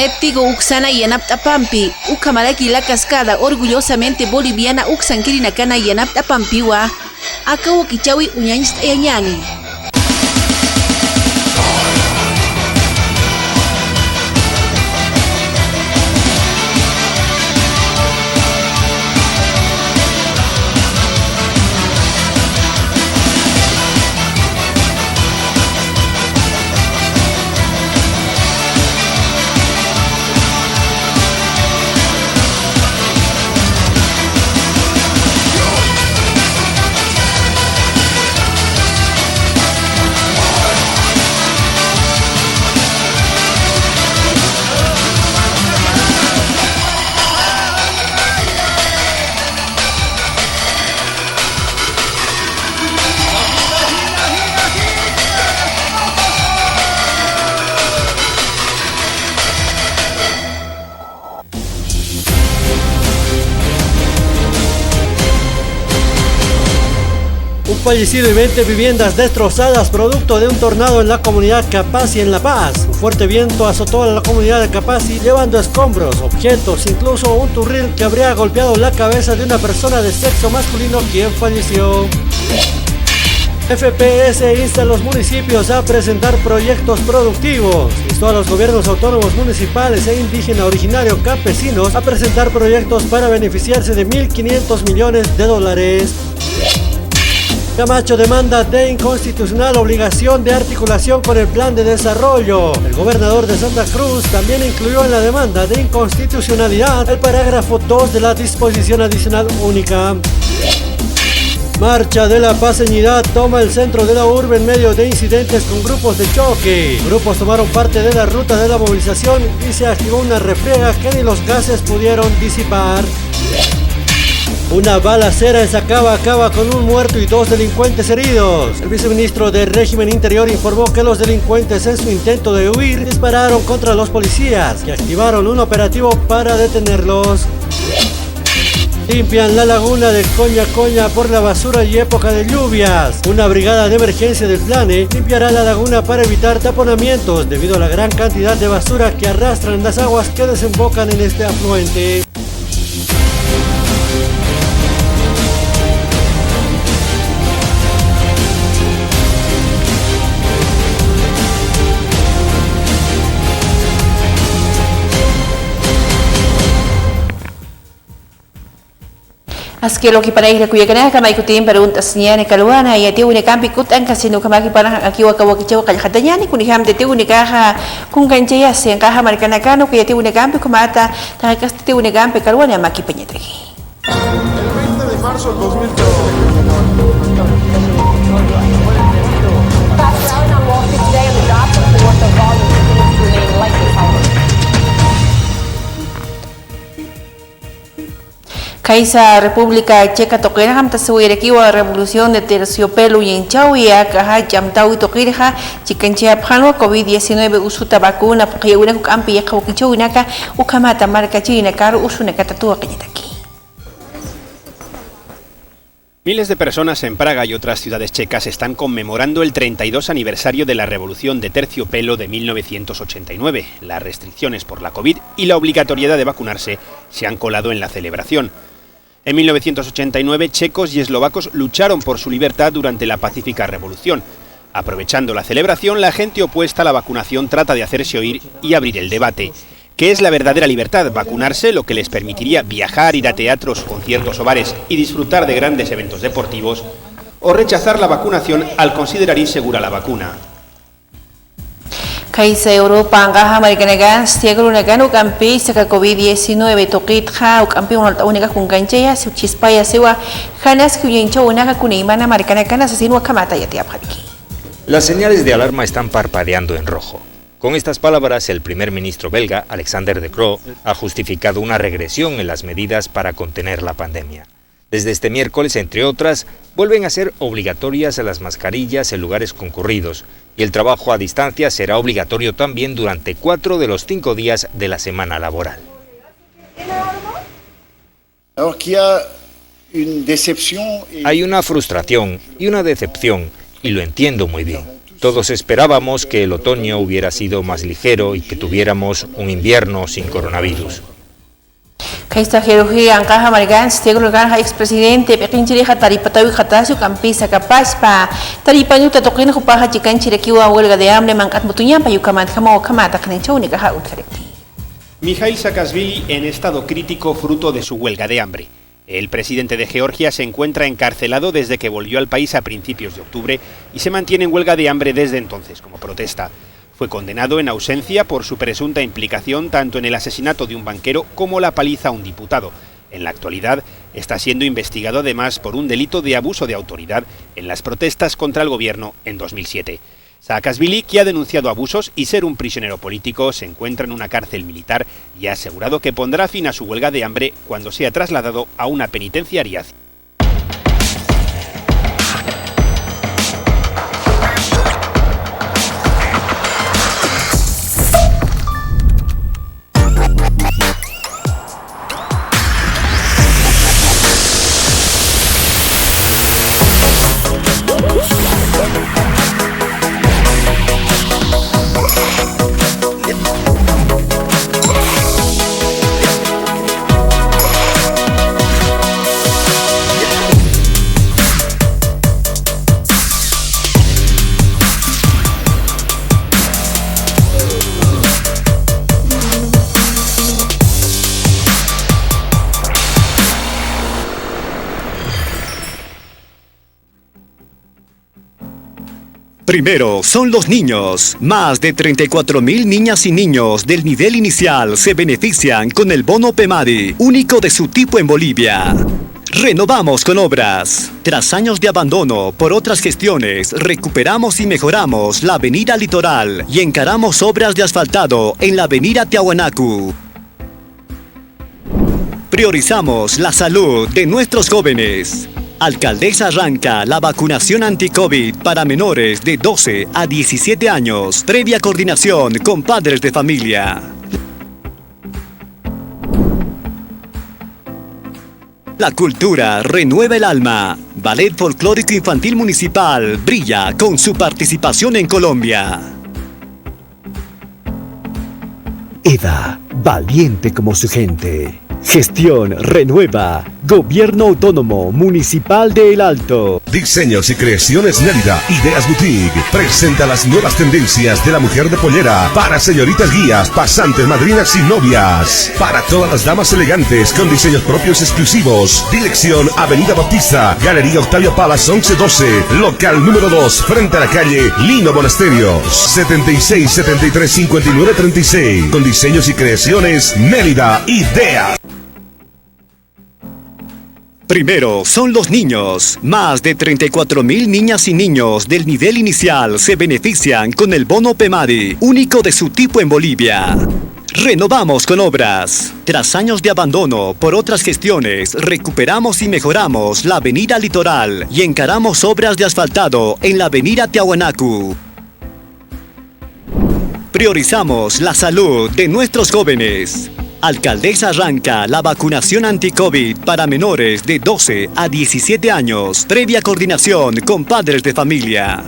Netigo Uxana Yanaptapampi, Ukamaraki la cascada, orgullosamente boliviana Uxankirinakana Yanaptapampiwa, Acabo Kichawi Uñañist Eñani. Un fallecido y 20 viviendas destrozadas producto de un tornado en la comunidad Capaci en La Paz. Un fuerte viento azotó a la comunidad de Capaci llevando escombros, objetos, incluso un turril que habría golpeado la cabeza de una persona de sexo masculino quien falleció. FPS insta a los municipios a presentar proyectos productivos. Instó a los gobiernos autónomos municipales e indígena originario campesinos a presentar proyectos para beneficiarse de 1.500 millones de dólares. Camacho demanda de inconstitucional obligación de articulación con el plan de desarrollo. El gobernador de Santa Cruz también incluyó en la demanda de inconstitucionalidad el parágrafo 2 de la disposición adicional única. Marcha de la Paceñidad toma el centro de la urbe en medio de incidentes con grupos de choque. Grupos tomaron parte de la ruta de la movilización y se activó una refriega que ni los gases pudieron disipar. Una balacera en Sacaba acaba con un muerto y 2 delincuentes heridos. El viceministro de Régimen Interior informó que los delincuentes en su intento de huir dispararon contra los policías, que activaron un operativo para detenerlos. Limpian la laguna de Coña Coña por la basura y época de lluvias. Una brigada de emergencia del Plane limpiará la laguna para evitar taponamientos debido a la gran cantidad de basura que arrastran las aguas que desembocan en este afluente. Aski lo que para ir a cuya canal kama ikutin preguntas niya ni kaluana ya tiu ni kampi kutan kasi no kama para aquí wa kawa kicho kaya hatanya ni kuni ham de tiu ni kaha kung kanjaya sen kaha markana kano kuya tiu ni kampi kumata ta kas tiu ni kampi kaluana maki peñete. El 20 de marzo del 2013 Kaisa República Checa toquera ham tasawir aquí wa revolución de terciopelo y en Chauia kaha jamtau toquera chikanchia phano COVID-19 usuta vacuna porque una kampi ya kawakicho inaka ukamata marca china kar usuna katatua aquí. Miles de personas en Praga y otras ciudades checas están conmemorando el 32 aniversario de la Revolución de Terciopelo de 1989. Las restricciones por la COVID y la obligatoriedad de vacunarse se han colado en la celebración. En 1989, checos y eslovacos lucharon por su libertad durante la pacífica revolución. Aprovechando la celebración, la gente opuesta a la vacunación trata de hacerse oír y abrir el debate. ¿Qué es la verdadera libertad? ¿Vacunarse, lo que les permitiría viajar, ir a teatros, conciertos o bares y disfrutar de grandes eventos deportivos? ¿O rechazar la vacunación al considerar insegura la vacuna? Kaisa Europa ngaha marikanagan stiagro nagano kampi saka COVID-19 tokitha kampi unalta unika kunganchaya suchispaya sewa hanas kuyencho unaka kuneimana marikanagana sasinwa kamata yatiaphariki. Las señales de alarma están parpadeando en rojo. Con estas palabras, el primer ministro belga, Alexander De Croo, ha justificado una regresión en las medidas para contener la pandemia. Desde este miércoles, entre otras, vuelven a ser obligatorias las mascarillas en lugares concurridos y el trabajo a distancia será obligatorio también durante 4 de los 5 días de la semana laboral. Hay una frustración y una decepción, y lo entiendo muy bien. Todos esperábamos que el otoño hubiera sido más ligero y que tuviéramos un invierno sin coronavirus. Kaista Jeruji Ankaja Marigán, Stegro Ganja, expresidente, Pekin Chirija, Taripatawi Jatasu, Campisa, Capaspa, Taripanuta, Toquin, Jupaja, Chican, Chirikiwa, huelga de hambre, Mancat Mutuñampa, Yucamat, Jamo, Kamata, Kanichaunica, Jautkarek. Mikhail Saakashvili en estado crítico fruto de su huelga de hambre. El presidente de Georgia se encuentra encarcelado desde que volvió al país a principios de octubre y se mantiene en huelga de hambre desde entonces como protesta. Fue condenado en ausencia por su presunta implicación tanto en el asesinato de un banquero como la paliza a un diputado. En la actualidad está siendo investigado además por un delito de abuso de autoridad en las protestas contra el gobierno en 2007. Saakashvili, que ha denunciado abusos y ser un prisionero político, se encuentra en una cárcel militar y ha asegurado que pondrá fin a su huelga de hambre cuando sea trasladado a una penitenciaria. Primero son los niños. Más de 34.000 niñas y niños del nivel inicial se benefician con el bono PEMADI, único de su tipo en Bolivia. Renovamos con obras. Tras años de abandono por otras gestiones, recuperamos y mejoramos la avenida Litoral y encaramos obras de asfaltado en la avenida Tiahuanacu. Priorizamos la salud de nuestros jóvenes. Alcaldesa arranca la vacunación anti-COVID para menores de 12 a 17 años, previa coordinación con padres de familia. La cultura renueva el alma. Ballet Folclórico Infantil Municipal brilla con su participación en Colombia. EDA, valiente como su gente. Gestión renueva. Gobierno Autónomo Municipal de El Alto. Diseños y creaciones Mérida. Ideas Boutique presenta las nuevas tendencias de la mujer de pollera para señoritas guías, pasantes, madrinas y novias. Para todas las damas elegantes con diseños propios exclusivos. Dirección Avenida Bautista, Galería Octavio Palas 1112, local número 2, frente a la calle Lino Monasterios. 76 73 59 36. Con diseños y creaciones Mérida. Ideas. Primero son los niños. Más de 34.000 niñas y niños del nivel inicial se benefician con el bono PEMADI, único de su tipo en Bolivia. Renovamos con obras. Tras años de abandono por otras gestiones, recuperamos y mejoramos la avenida Litoral y encaramos obras de asfaltado en la avenida Tiahuanacu. Priorizamos la salud de nuestros jóvenes. Alcaldesa arranca la vacunación anti-COVID para menores de 12 a 17 años, previa coordinación con padres de familia.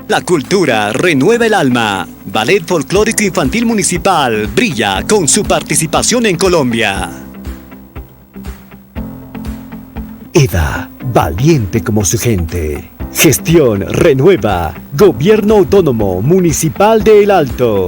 La cultura renueva el alma. Ballet Folclórico Infantil Municipal brilla con su participación en Colombia. EDA, valiente como su gente. Gestión renueva. Gobierno Autónomo Municipal de El Alto.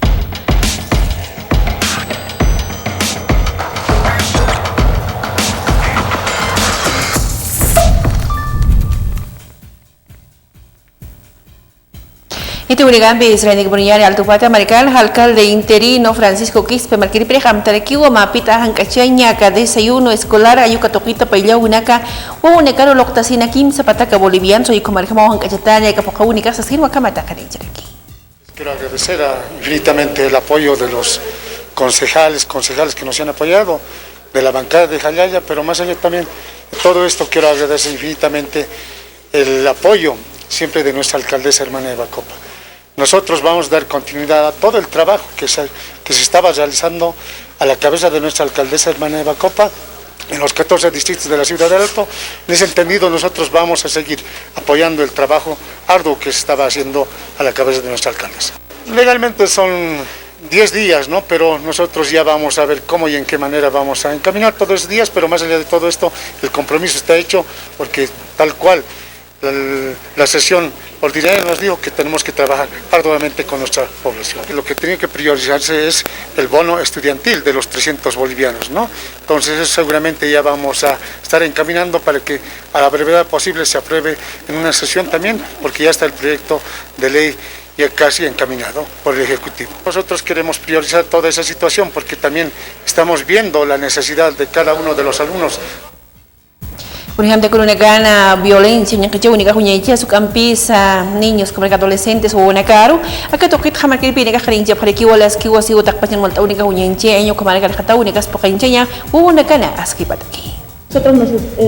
Iti Urigambi Israel Buniari Altupata Marical, alcalde interino Francisco Quispe Marquiri Prejam Tarekiwa Mapita Hancachaña ka desayuno escolar ayuka toquita pailau unaka unekaro loktasina kim zapataca boliviano soy comarjamo Hancachatania kapoka única sasirwa kamata karinjaraki. Quiero agradecer infinitamente el apoyo de los concejales que nos han apoyado, de la bancada de Jayaya, pero más allá también de todo esto quiero agradecer infinitamente el apoyo siempre de nuestra alcaldesa hermana Eva Copa. Nosotros vamos a dar continuidad a todo el trabajo que se estaba realizando a la cabeza de nuestra alcaldesa hermana Eva Copa en los 14 distritos de la ciudad de Alto. En ese entendido, nosotros vamos a seguir apoyando el trabajo arduo que se estaba haciendo a la cabeza de nuestra alcaldesa. Legalmente son 10 días, ¿no? Pero nosotros ya vamos a ver cómo y en qué manera vamos a encaminar todos esos días, pero más allá de todo esto, el compromiso está hecho, porque tal cual la sesión ordinaria nos dijo que tenemos que trabajar arduamente con nuestra población. Lo que tiene que priorizarse es el bono estudiantil de los 300 bolivianos, ¿no? Entonces eso seguramente ya vamos a estar encaminando para que a la brevedad posible se apruebe en una sesión también, porque ya está el proyecto de ley ya casi encaminado por el Ejecutivo. Nosotros queremos priorizar toda esa situación porque también estamos viendo la necesidad de cada uno de los alumnos. Por ejemplo, con una gran violencia, que yo única juñecha, su campisa, niños como adolescentes o una caro, acá toquet jamás que pide que jarincha para que las que was ido takpasin molta única juñecha, año como la jata únicas por jarincha, hubo una cana así para aquí. Nosotros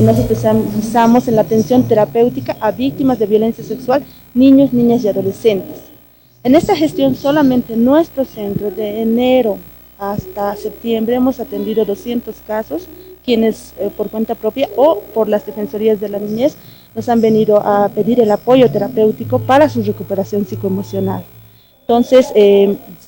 nos especializamos en la atención terapéutica a víctimas de violencia sexual, niños, niñas y adolescentes. En esta gestión solamente en nuestro centro de enero hasta septiembre hemos atendido 200 casos, quienes por cuenta propia o por las defensorías de la niñez nos han venido a pedir el apoyo terapéutico para su recuperación psicoemocional. Entonces,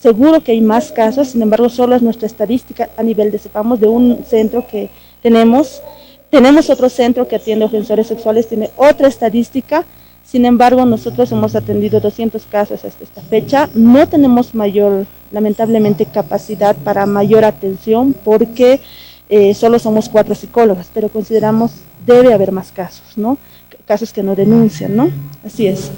seguro que hay más casos, sin embargo, solo es nuestra estadística a nivel de CEPAMOS, de un centro que tenemos. Tenemos otro centro que atiende ofensores sexuales, tiene otra estadística. Sin embargo, nosotros hemos atendido 200 casos hasta esta fecha. No tenemos lamentablemente, capacidad para mayor atención porque solo somos 4 psicólogas, pero consideramos debe haber más casos, ¿no? Casos que no denuncian, ¿no? Así es.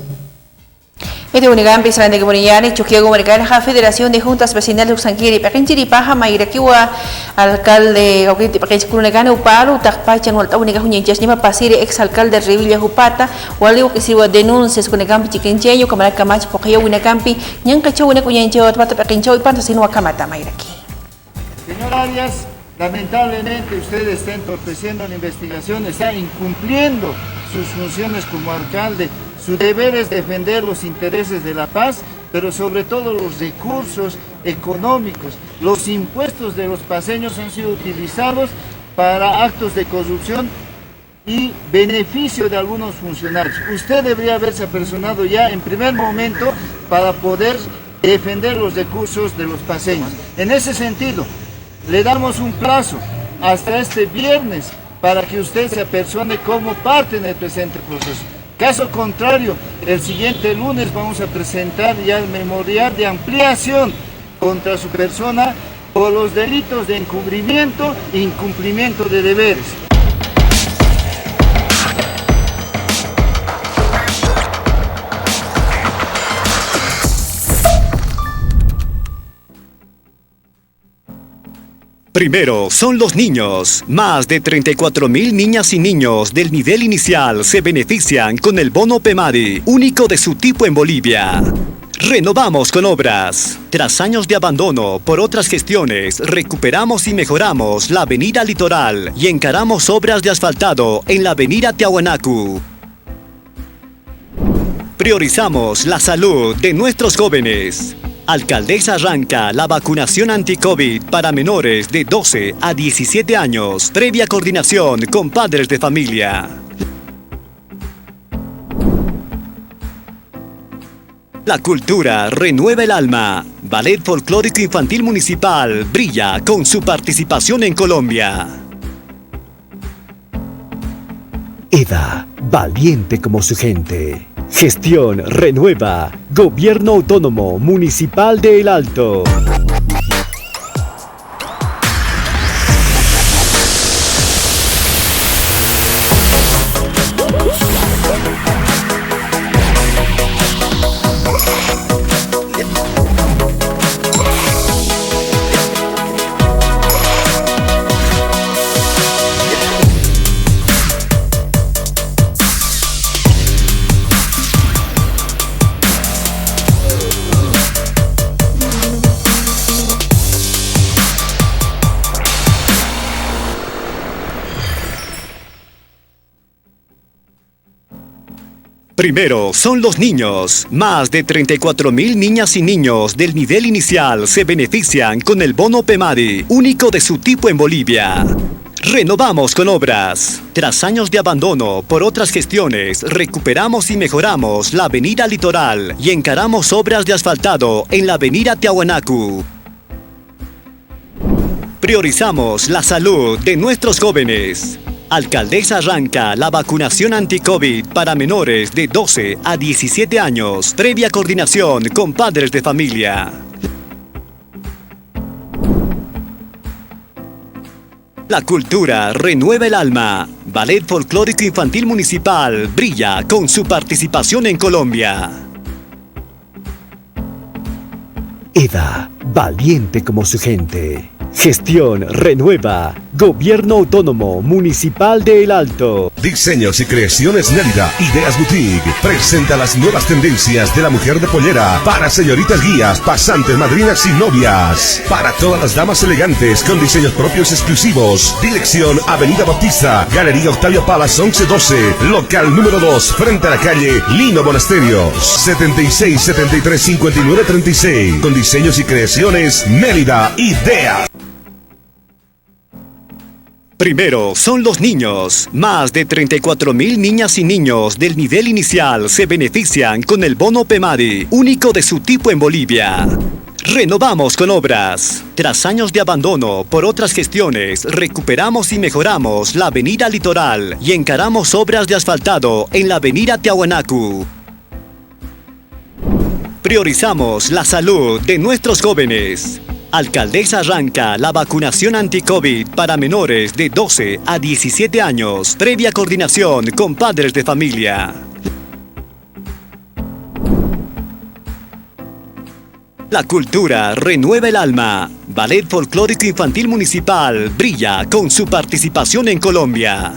Este única empresa de comunidad, Chuquiago Mercado, la Federación de Juntas Vecinales de Uxanquiri, Paquenchiri, Paja, Mayraquiwa, alcalde, Oquiti, Paquenchiri, Uparo, Tacpacha, Nolta, única Juñenchas, Nima Pasire, ex alcalde de Revilla Jupata, Waliu, que sirva denuncias con el campi Chiquencheyo, Camara Camacho, Pocayo, una campi, Nyancacho, una Cuñencho, Pata Paquencho y Pantasino, Acamata, Mayraqui. Señor Arias, lamentablemente usted está entorpeciendo la investigación, está incumpliendo sus funciones como alcalde. Su deber es defender los intereses de la paz, pero sobre todo los recursos económicos. Los impuestos de los paseños han sido utilizados para actos de corrupción y beneficio de algunos funcionarios. Usted debería haberse apersonado ya en primer momento para poder defender los recursos de los paseños. En ese sentido, le damos un plazo hasta este viernes para que usted se apersone como parte en el presente proceso. Caso contrario, el siguiente lunes vamos a presentar ya el memorial de ampliación contra su persona por los delitos de encubrimiento e incumplimiento de deberes. Primero son los niños. Más de 34.000 niñas y niños del nivel inicial se benefician con el bono PEMADI, único de su tipo en Bolivia. Renovamos con obras. Tras años de abandono por otras gestiones, recuperamos y mejoramos la avenida Litoral y encaramos obras de asfaltado en la avenida Tiahuanacu. Priorizamos la salud de nuestros jóvenes. Alcaldesa arranca la vacunación anti-COVID para menores de 12 a 17 años, previa coordinación con padres de familia. La cultura renueva el alma. Ballet Folclórico Infantil Municipal brilla con su participación en Colombia. EDA, valiente como su gente. Gestión renueva. Gobierno Autónomo Municipal de El Alto. Primero son los niños. Más de 34.000 niñas y niños del nivel inicial se benefician con el bono PEMADI, único de su tipo en Bolivia. Renovamos con obras. Tras años de abandono por otras gestiones, recuperamos y mejoramos la avenida Litoral y encaramos obras de asfaltado en la avenida Tiahuanacu. Priorizamos la salud de nuestros jóvenes. Alcaldesa arranca la vacunación anti-COVID para menores de 12 a 17 años, previa coordinación con padres de familia. La cultura renueva el alma. Ballet Folclórico Infantil Municipal brilla con su participación en Colombia. EDA, valiente como su gente. Gestión renueva. Gobierno Autónomo Municipal de El Alto. Diseños y creaciones Nélida, Ideas Boutique, presenta las nuevas tendencias de la mujer de pollera para señoritas guías, pasantes, madrinas y novias. Para todas las damas elegantes con diseños propios exclusivos. Dirección Avenida Bautista, Galería Octavio Palas 1112, local número 2, frente a la calle Lino Monasterios. 76 73 59 36. Con diseños y creaciones Nélida, Ideas. Primero son los niños. Más de 34.000 niñas y niños del nivel inicial se benefician con el bono PEMADI, único de su tipo en Bolivia. Renovamos con obras. Tras años de abandono por otras gestiones, recuperamos y mejoramos la avenida Litoral y encaramos obras de asfaltado en la avenida Tiahuanacu. Priorizamos la salud de nuestros jóvenes. Alcaldesa arranca la vacunación anti-COVID para menores de 12 a 17 años, previa coordinación con padres de familia. La cultura renueva el alma. Ballet Folclórico Infantil Municipal brilla con su participación en Colombia.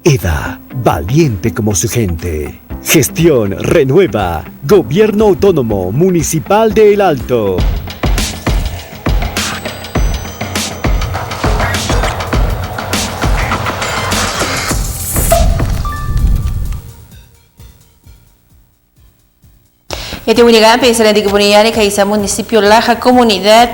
EDA, valiente como su gente. Gestión renueva. Gobierno Autónomo Municipal de El Alto. Yati unigan pensar di kepuniyani kaisa municipio laha comunidad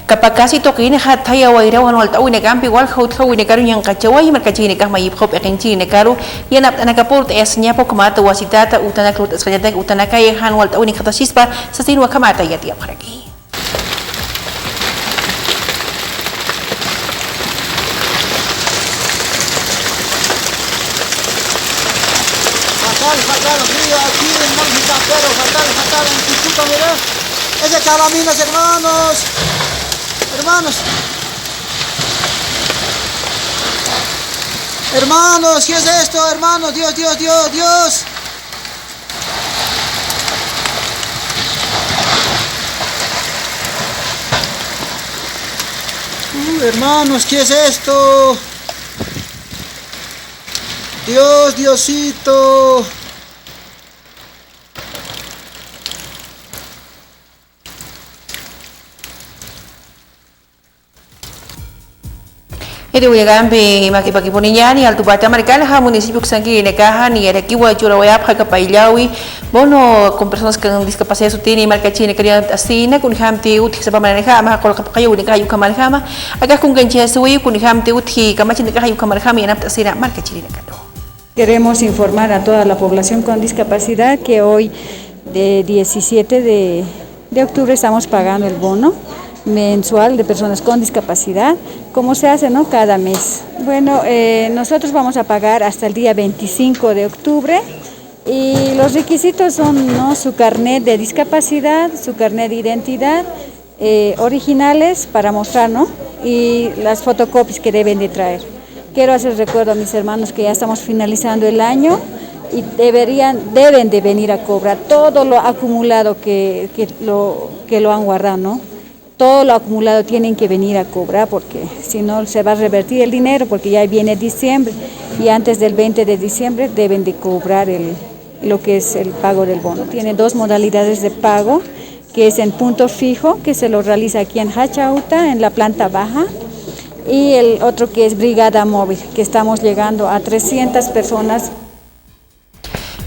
kapakasi tokin hataya waira wan walta unigan pi wal khut khaw unikaru yang kacawai markaci ni kah mayip khop ekenci nikaru yanap anakaport esnya pokumata wasitata utana krut asqajata utana kay han walta unikhatasispa sasinwa kamata yati aparagi. Fatal, frío aquí en Mágica, pero fatal, en Chuchuca, mira. Es de Calaminas, hermanos. Hermanos, ¿qué es esto, hermanos? Dios. Hermanos, ¿qué es esto? Diosito. Yati unigan pi maki puniyani altu bata marcal ha municipio ksangki nekaha ni era kiwa churawaya phaka pailawi bono con personas con discapacidad sutini markachi ne quería asina kun hamti uthi sa pamaneja ma kol kapayo ni kayu kamalhama aga kun ganchi suwi kun hamti uthi kamachi ne kayu kamalhama yanap asina markachi ne kado. Queremos informar a toda la población con discapacidad que hoy, de 17 de octubre, estamos pagando el bono mensual de personas con discapacidad, como se hace, ¿no?, cada mes. Bueno, nosotros vamos a pagar hasta el día 25 de octubre y los requisitos son, ¿no?, su carnet de discapacidad, su carnet de identidad, originales para mostrar, ¿no?, y las fotocopias que deben de traer. Quiero hacer recuerdo a mis hermanos que ya estamos finalizando el año y deben de venir a cobrar todo lo acumulado que lo han guardado, ¿no? Todo lo acumulado tienen que venir a cobrar porque si no se va a revertir el dinero porque ya viene diciembre y antes del 20 de diciembre deben de cobrar lo que es el pago del bono. Tiene dos modalidades de pago, que es en punto fijo, que se lo realiza aquí en Hachauta, en la planta baja, y el otro que es brigada móvil, que estamos llegando a 300 personas.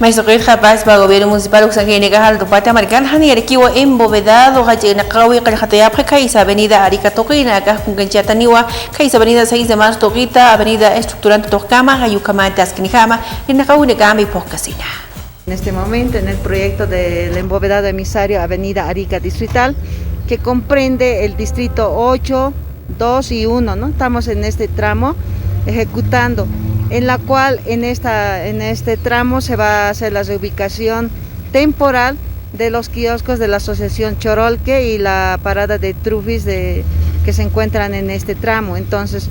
Maestro que capaz para gobierno municipal Uxangene Gajal Dupata American Hani Arquivo embovedado Hachina Kawi Kalhataya Kaisa Avenida Arica Toquina Kunganchiataniwa Kaisa Avenida 6 de Marzo Toquita Avenida Estructurante Tocama Ayucama Tasquinijama en Nakaune Gambi Pocasina. En este momento, en el proyecto del embovedado emisario Avenida Arica Distrital, que comprende el distrito 8, 2 y 1, ¿no? Estamos en este tramo ejecutando, en la cual en este tramo se va a hacer la reubicación temporal de los kioscos de la Asociación Chorolque y la parada de Trufis que se encuentran en este tramo. Entonces,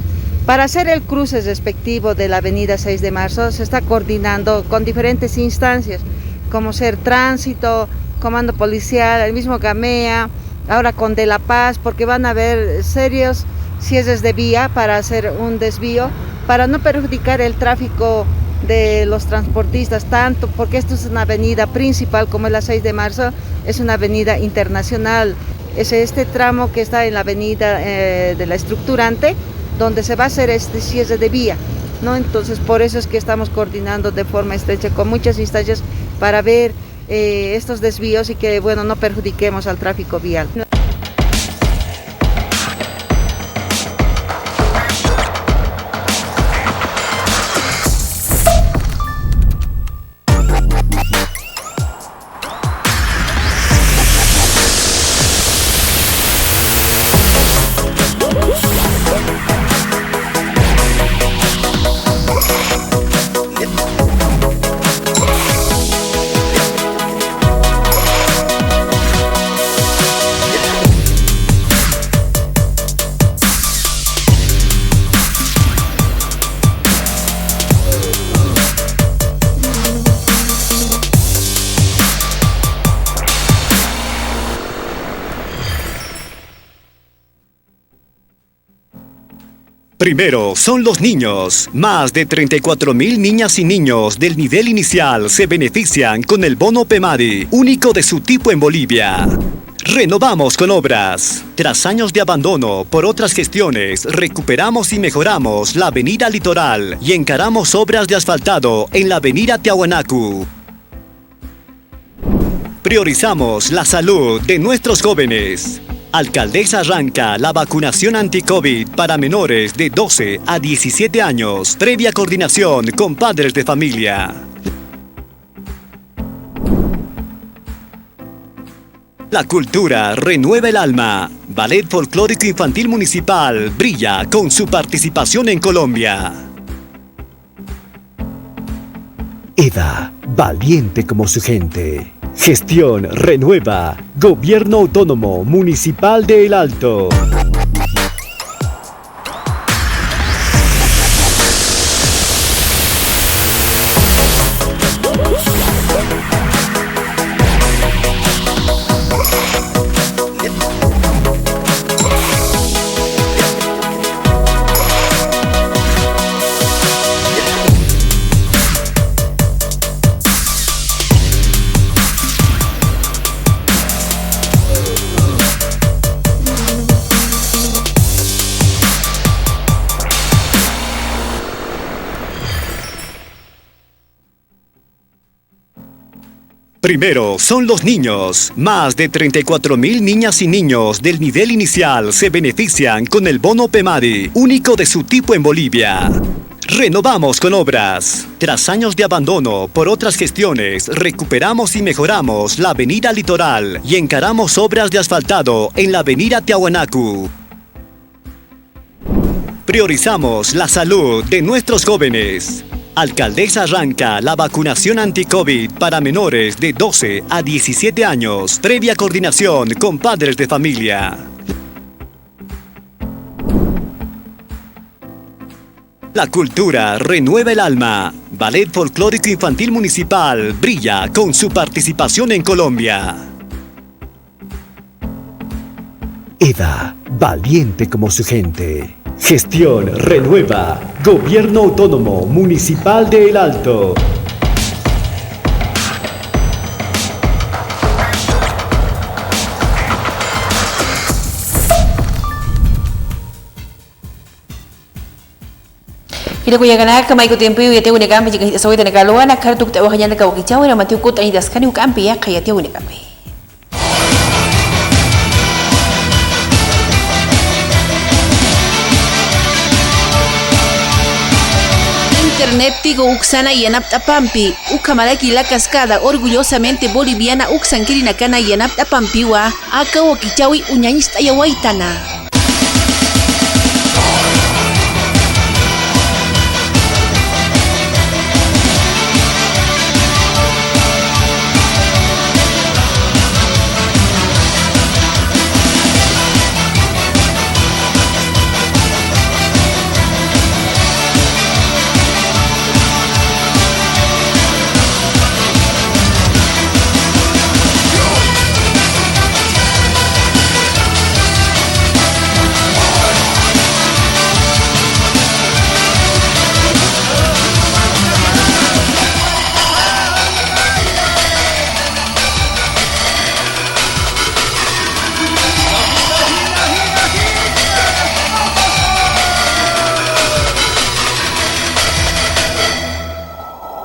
para hacer el cruce respectivo de la avenida 6 de marzo se está coordinando con diferentes instancias, como ser tránsito, comando policial, el mismo GAMEA, ahora con De La Paz, porque van a haber serios cierres de vía para hacer un desvío, para no perjudicar el tráfico de los transportistas, tanto porque esto es una avenida principal como es la 6 de marzo, es una avenida internacional. Es este tramo que está en la avenida de la Estructurante, donde se va a hacer este cierre de vía, ¿no? Entonces, por eso es que estamos coordinando de forma estrecha con muchas instancias para ver estos desvíos y que, bueno, no perjudiquemos al tráfico vial. Primero son los niños. Más de 34.000 niñas y niños del nivel inicial se benefician con el bono PEMADI, único de su tipo en Bolivia. Renovamos con obras. Tras años de abandono por otras gestiones, recuperamos y mejoramos la avenida Litoral y encaramos obras de asfaltado en la avenida Tiahuanacu. Priorizamos la salud de nuestros jóvenes. Alcaldesa arranca la vacunación anti-COVID para menores de 12 a 17 años, previa coordinación con padres de familia. La cultura renueva el alma. Ballet Folclórico Infantil Municipal brilla con su participación en Colombia. EDA, valiente como su gente. Gestión renueva. Gobierno Autónomo Municipal de El Alto. Primero son los niños. Más de 34.000 niñas y niños del nivel inicial se benefician con el bono PEMADI, único de su tipo en Bolivia. Renovamos con obras. Tras años de abandono por otras gestiones, recuperamos y mejoramos la avenida Litoral y encaramos obras de asfaltado en la avenida Tiahuanacu. Priorizamos la salud de nuestros jóvenes. Alcaldesa arranca la vacunación anti-COVID para menores de 12 a 17 años, previa coordinación con padres de familia. La cultura renueva el alma. Ballet Folclórico Infantil Municipal brilla con su participación en Colombia. EDA, valiente como su gente. Gestión renueva. Gobierno Autónomo Municipal de El Alto. Kira kuya kana ka mai ko tiempo ya te unikampi jika sawi te nakaluana kartuk te wahanya ka wakichawi na matiu kut ai daskani ukampi ya kaya te unikampi. Internet tigo uksana yanap tapampi, ukamaraki la cascada orgullosamente boliviana uksankiri nakana yanap tapampiwa, aka wakichawi uñañista yawaitana.